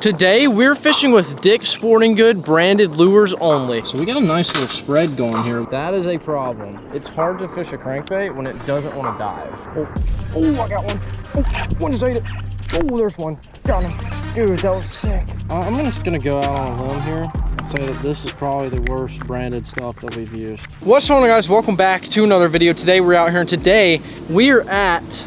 Today we're fishing with Dick's Sporting Good branded lures only. So we got a nice little spread going here. That is a problem. It's hard to fish a crankbait when it doesn't want to dive. Oh, I got one. Oh, one just ate it. Oh, there's one. Got him. Dude, that was sick. I'm just gonna go out on a limb here and say that this is probably the worst branded stuff that we've used. What's going on, guys? Welcome back to another video. Today we're out here, and today we're at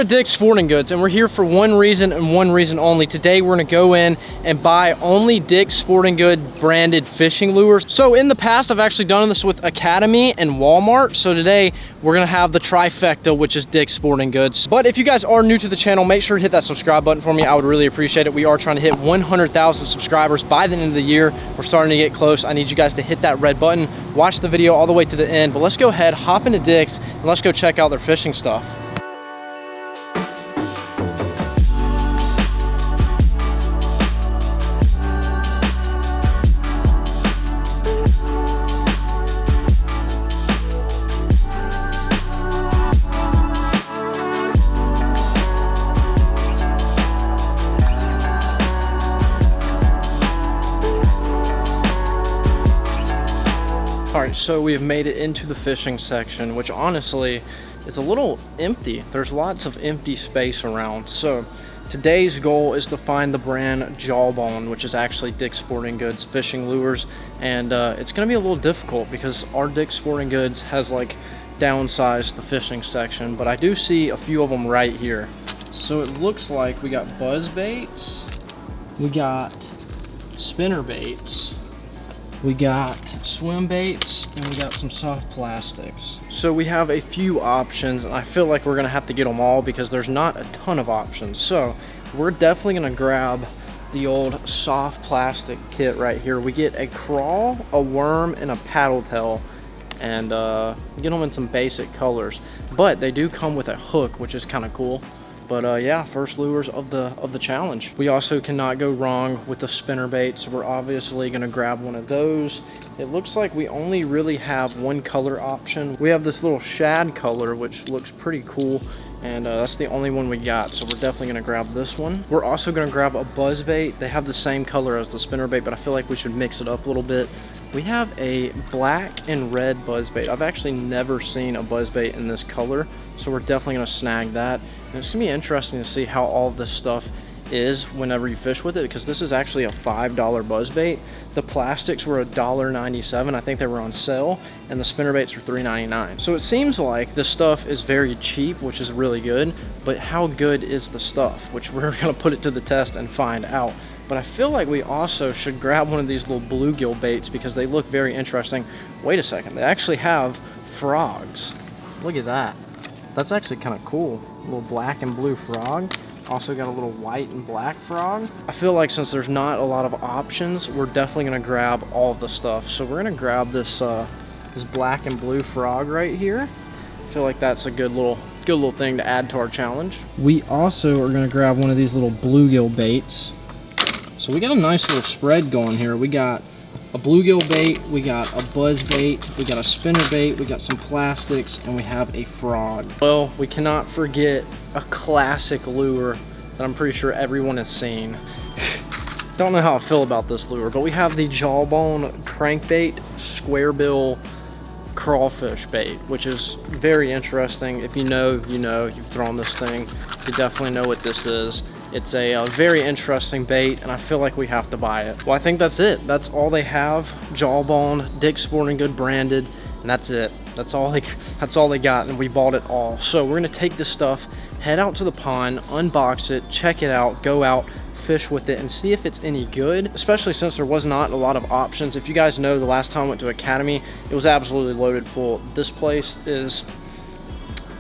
Dick's Sporting Goods, and we're here for one reason and one reason only. Today we're gonna go in and buy only Dick's Sporting Good branded fishing lures. So in the past, I've actually done this with Academy and Walmart. So today we're gonna have the trifecta, which is Dick's Sporting Goods. But if you guys are new to the channel, make sure to hit that subscribe button for me. I would really appreciate it. We are trying to hit 100,000 subscribers by the end of the year. We're starting to get close. I need you guys to hit that red button, watch the video all the way to the end. But let's go ahead, hop into Dick's, and let's go check out their fishing stuff. All right, so we have made it into the fishing section, which honestly is a little empty. There's lots of empty space around. So today's goal is to find the brand Jawbone, which is actually Dick's Sporting Goods fishing lures. And it's gonna be a little difficult because our Dick's Sporting Goods has like downsized the fishing section, but I do see a few of them right here. So it looks like we got buzz baits, we got spinner baits, we got swim baits, and we got some soft plastics. So we have a few options, and I feel like we're gonna have to get them all because there's not a ton of options. So we're definitely gonna grab the old soft plastic kit right here. We get a crawl, a worm, and a paddle tail, and get them in some basic colors. But they do come with a hook, which is kind of cool. But yeah, first lures of the challenge. We also cannot go wrong with the spinner bait, so we're obviously gonna grab one of those. It looks like we only really have one color option. We have this little shad color, which looks pretty cool, and that's the only one we got, so we're definitely gonna grab this one. We're also gonna grab a buzz bait. They have the same color as the spinner bait, but I feel like we should mix it up a little bit. We have a black and red buzz bait. I've actually never seen a buzz bait in this color, so we're definitely gonna snag that. And it's gonna be interesting to see how all this stuff is whenever you fish with it, because this is actually a $5 buzz bait. The plastics were $1.97. I think they were on sale, and the spinner baits were $3.99. So it seems like this stuff is very cheap, which is really good, but how good is the stuff? Which we're gonna put it to the test and find out. But I feel like we also should grab one of these little bluegill baits because they look very interesting. Wait a second, they actually have frogs. Look at that. That's actually kind of cool. A little black and blue frog. Also got a little white and black frog. I feel like since there's not a lot of options, we're definitely gonna grab all of the stuff. So we're gonna grab this this black and blue frog right here. I feel like that's a good little thing to add to our challenge. We also are gonna grab one of these little bluegill baits. So we got a nice little spread going here. We got a bluegill bait, we got a buzz bait, we got a spinner bait, we got some plastics, and we have a frog. Well, we cannot forget a classic lure that I'm pretty sure everyone has seen. Don't know how I feel about this lure, but we have the Jawbone crankbait square bill crawfish bait, which is very interesting. If you know, you know. You've thrown this thing, you definitely know what this is. It's a very interesting bait, and I feel like we have to buy it. Well, I think that's it. That's all they have. Jawbone, Dick's Sporting Good branded, and that's it. That's all they got, and we bought it all. So we're gonna take this stuff, head out to the pond, unbox it, check it out, go out, fish with it, and see if it's any good, especially since there was not a lot of options. If you guys know, the last time I went to Academy, it was absolutely loaded full. This place is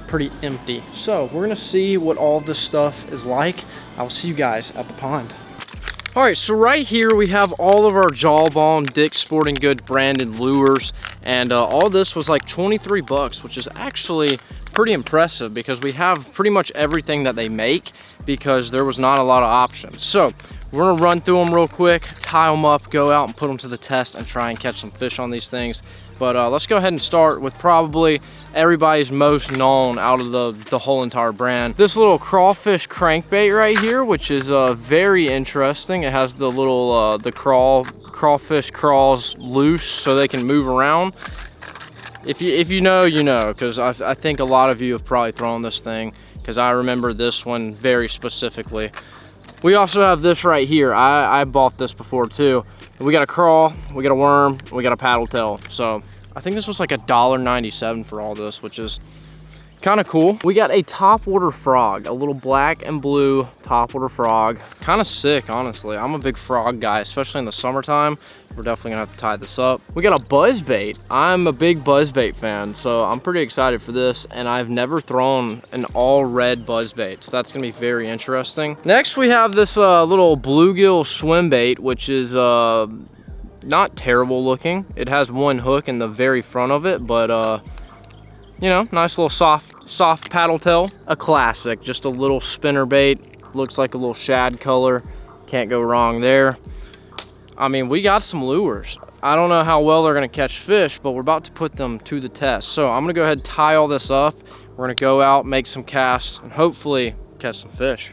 pretty empty. So we're gonna see what all this stuff is like. I'll see you guys at the pond. All right, so right here we have all of our Jawbone Dick's Sporting Good branded lures, and all this was like 23 bucks, which is actually pretty impressive because we have pretty much everything that they make because there was not a lot of options. So We're gonna run through them real quick, tie them up, go out and put them to the test and try and catch some fish on these things. But let's go ahead and start with probably everybody's most known out of the whole entire brand. This little crawfish crankbait right here, which is very interesting. It has the little, crawfish crawls loose so they can move around. If you know, you know, because I think a lot of you have probably thrown this thing, because I remember this one very specifically. We also have this right here. I bought this before too. We got a crawl, we got a worm, we got a paddle tail. So I think this was like $1.97 for all this, which is kind of cool. We got a topwater frog, a little black and blue topwater frog. Kind of sick, honestly. I'm a big frog guy, especially in the summertime. We're definitely gonna have to tie this up. We got a buzzbait. I'm a big buzzbait fan, so I'm pretty excited for this. And I've never thrown an all red buzzbait, so that's gonna be very interesting. Next, we have this little bluegill swim bait, which is not terrible looking. It has one hook in the very front of it, but you know, nice little soft paddle tail. A classic, just a little spinner bait. Looks like a little shad color. Can't go wrong there. I mean, we got some lures. I don't know how well they're gonna catch fish, but we're about to put them to the test. So I'm gonna go ahead and tie all this up. We're gonna go out, make some casts, and hopefully catch some fish.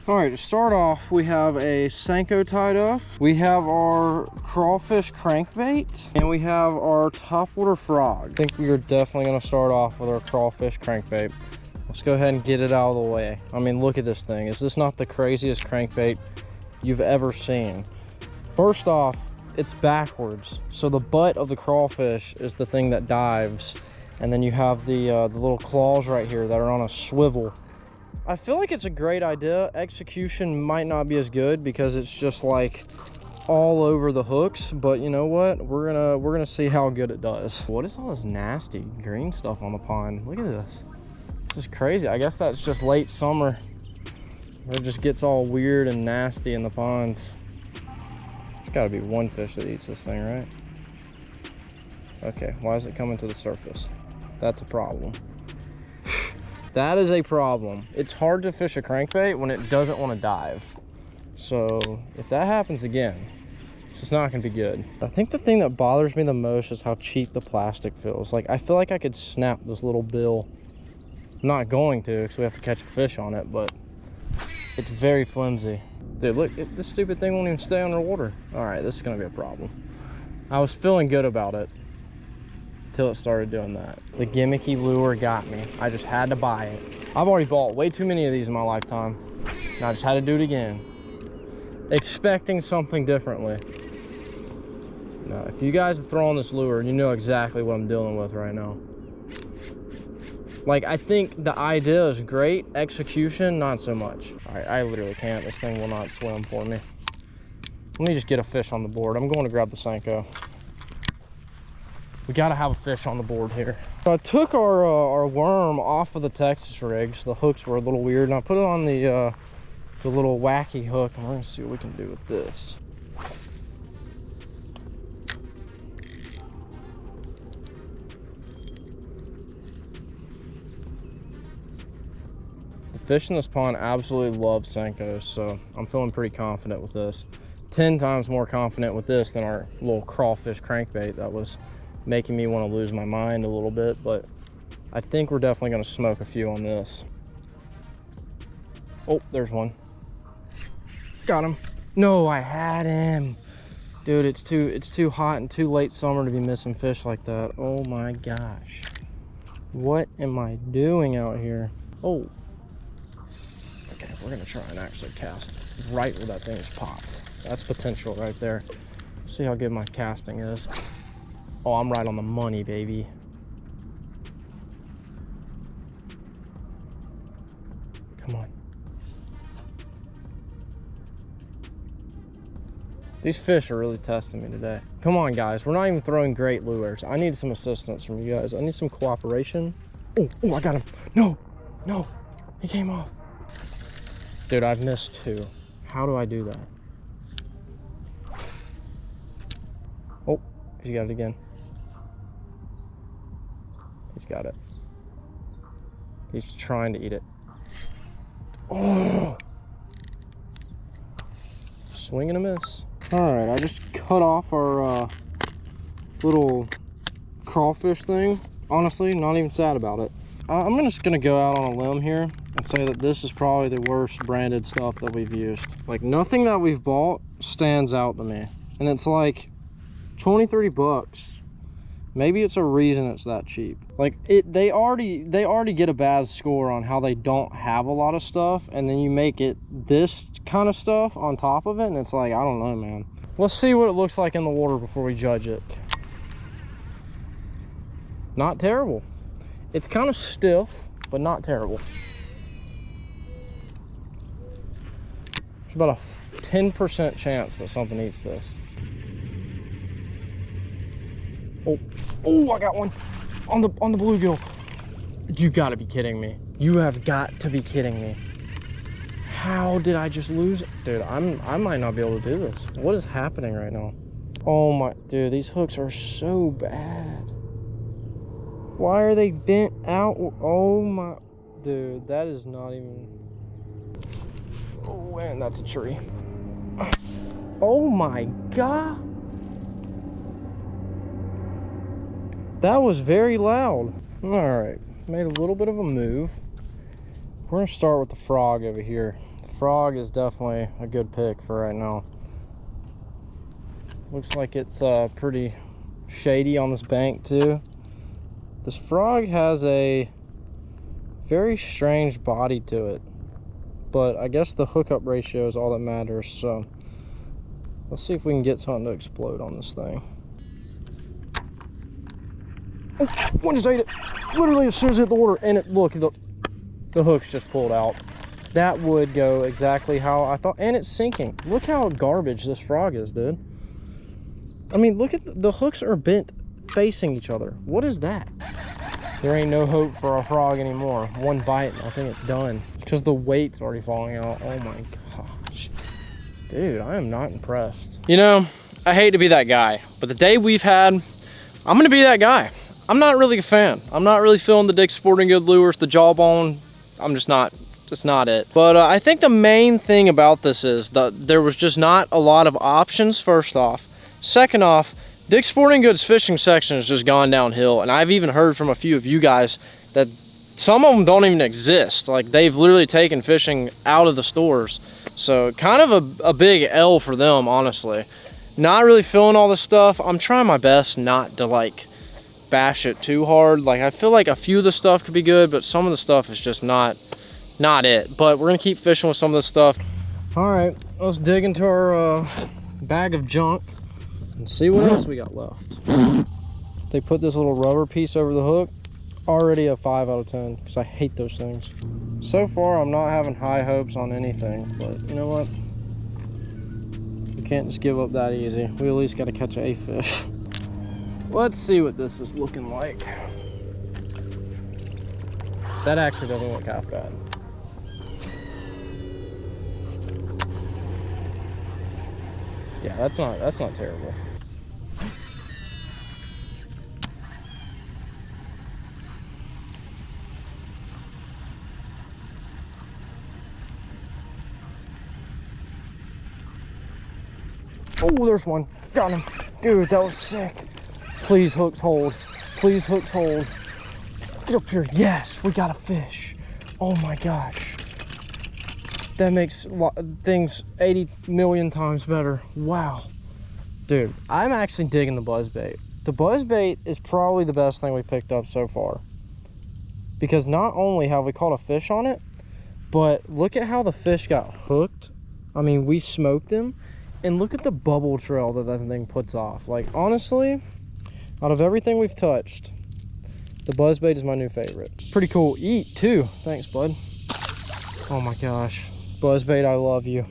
All right, to start off, we have a Senko tied up. We have our crawfish crankbait, and we have our topwater frog. I think we are definitely gonna start off with our crawfish crankbait. Let's go ahead and get it out of the way. I mean, look at this thing. Is this not the craziest crankbait you've ever seen? First off, it's backwards. So the butt of the crawfish is the thing that dives, and then you have the little claws right here that are on a swivel. I feel like it's a great idea. Execution might not be as good because it's just like all over the hooks, but you know what? We're gonna see how good it does. What is all this nasty green stuff on the pond? Look at this. This is crazy. I guess that's just late summer. It just gets all weird and nasty in the ponds. There's gotta be one fish that eats this thing, right? Okay, why is it coming to the surface? That's a problem. That is a problem. It's hard to fish a crankbait when it doesn't want to dive. So if that happens again, it's just not gonna be good. I think the thing that bothers me the most is how cheap the plastic feels. Like, I feel like I could snap this little bill. I'm not going to, because we have to catch a fish on it, but it's very flimsy. Dude, look, this stupid thing won't even stay underwater. All right, this is gonna be a problem. I was feeling good about it until it started doing that. The gimmicky lure got me. I just had to buy it. I've already bought way too many of these in my lifetime, and I just had to do it again, expecting something differently. Now, if you guys have thrown this lure, you know exactly what I'm dealing with right now. Like, I think the idea is great, execution, not so much. All right, I literally can't. This thing will not swim for me. Let me just get a fish on the board. I'm going to grab the Senko. We gotta have a fish on the board here. So I took our worm off of the Texas rigs. The hooks were a little weird, and I put it on the little wacky hook, and we're gonna see what we can do with this. The fish in this pond absolutely love Senkos, so I'm feeling pretty confident with this. 10 times more confident with this than our little crawfish crankbait that was making me want to lose my mind a little bit, but I think we're definitely going to smoke a few on this. Oh, there's one. Got him. No, I had him. Dude, it's too hot and too late summer to be missing fish like that. Oh my gosh. What am I doing out here? Oh. Okay, we're going to try and actually cast right where that thing is popped. That's potential right there. See how good my casting is. Oh, I'm right on the money, baby. Come on. These fish are really testing me today. Come on, guys. We're not even throwing great lures. I need some assistance from you guys. I need some cooperation. Oh, I got him. No, he came off. Dude, I've missed 2. How do I do that? Oh, he's got it again. He's got it. He's trying to eat it. Oh! Swing and a miss. All right, I just cut off our little crawfish thing. Honestly, not even sad about it. I'm just gonna go out on a limb here and say that this is probably the worst branded stuff that we've used. Like, nothing that we've bought stands out to me. And it's like 20-30 bucks. Maybe it's a reason it's that cheap. Like, they already get a bad score on how they don't have a lot of stuff, and then you make it this kind of stuff on top of it, and it's like, I don't know, man. Let's see what it looks like in the water before we judge it. Not terrible. It's kind of stiff, but not terrible. There's about a 10% chance that something eats this. Oh, I got one on the bluegill. You gotta be kidding me. You have got to be kidding me. How did I just lose it? Dude, I might not be able to do this. What is happening right now? Oh my, dude, these hooks are so bad. Why are they bent out? Oh my, dude, that is not even. Oh, and that's a tree. Oh my God. That was very loud. All right, made a little bit of a move. We're gonna start with the frog over here. The frog is definitely a good pick for right now. Looks like it's pretty shady on this bank too. This frog has a very strange body to it, but I guess the hookup ratio is all that matters. So let's see if we can get something to explode on this thing. Oh, one just ate it. Literally as soon as it hit the water, and it, look, the hook's just pulled out. That would go exactly how I thought, and it's sinking. Look how garbage this frog is, dude. I mean, look at the hooks are bent facing each other. What is that? There ain't no hope for a frog anymore. One bite, I think it's done. It's because the weight's already falling out. Oh my gosh. Dude, I am not impressed. You know, I hate to be that guy, but the day we've had, I'm gonna be that guy. I'm not really a fan. I'm not really feeling the Dick's Sporting Goods lures, the Jawbone. I'm just not, that's not it. But I think the main thing about this is that there was just not a lot of options, first off. Second off, Dick's Sporting Goods fishing section has just gone downhill, and I've even heard from a few of you guys that some of them don't even exist. Like, they've literally taken fishing out of the stores. So kind of a big L for them, honestly. Not really feeling all this stuff. I'm trying my best not to like bash it too hard. Like, I feel like a few of the stuff could be good, but some of the stuff is just not it. But we're gonna keep fishing with some of this stuff. All right, let's dig into our bag of junk and see what else we got left. They put this little rubber piece over the hook. Already a 5 out of 10 because I hate those things. So far, I'm not having high hopes on anything, but you know what? You can't just give up that easy. We at least got to catch a fish. Let's see what this is looking like. That actually doesn't look half bad. Yeah, that's not terrible. Oh, there's one. Got him. Dude, that was sick. Please, hooks hold. Please, hooks hold. Get up here. Yes, we got a fish. Oh my gosh. That makes things 80 million times better. Wow. Dude, I'm actually digging the buzzbait. The buzzbait is probably the best thing we picked up so far. Because not only have we caught a fish on it, but look at how the fish got hooked. I mean, we smoked him. And look at the bubble trail that thing puts off. Like, honestly, out of everything we've touched, the buzzbait is my new favorite. Pretty cool eat too. Thanks, bud. Oh my gosh. Buzzbait, I love you.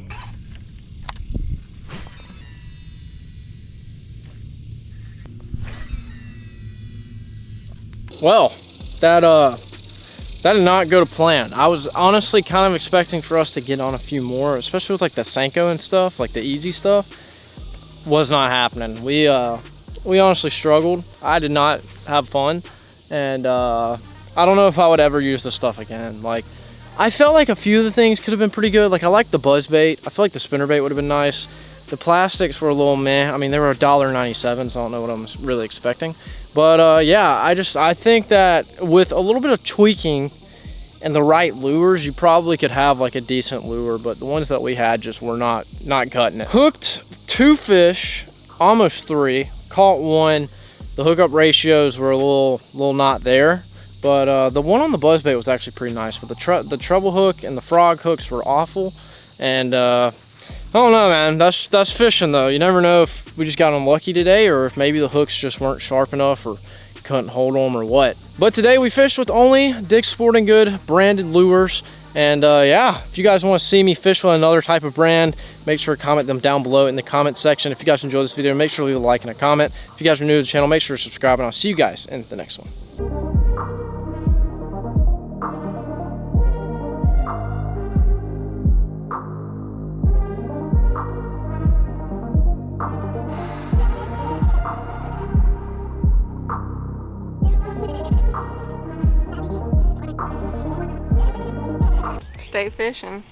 Well, that did not go to plan. I was honestly kind of expecting for us to get on a few more, especially with like the Senko and stuff, like the easy stuff. Was not happening. We honestly struggled. I did not have fun, and I don't know if I would ever use this stuff again. Like, I felt like a few of the things could have been pretty good. Like, I like the buzz bait. I feel like the spinnerbait would have been nice. The plastics were a little meh. I mean, they were $1.97, so I don't know what I'm really expecting. But yeah, I think that with a little bit of tweaking and the right lures, you probably could have like a decent lure, but the ones that we had just were not cutting it. Hooked 2 fish, almost 3, caught 1. The hookup ratios were a little not there, but the one on the buzzbait was actually pretty nice. But the treble hook and the frog hooks were awful, and I don't know, man. That's fishing though. You never know if we just got unlucky today, or if maybe the hooks just weren't sharp enough, or couldn't hold them, or what. But today we fished with only Dick's Sporting Good branded lures. And yeah, if you guys want to see me fish with another type of brand, make sure to comment them down below in the comment section. If you guys enjoyed this video, make sure to leave a like and a comment. If you guys are new to the channel, make sure to subscribe, and I'll see you guys in the next one. Stay fishing.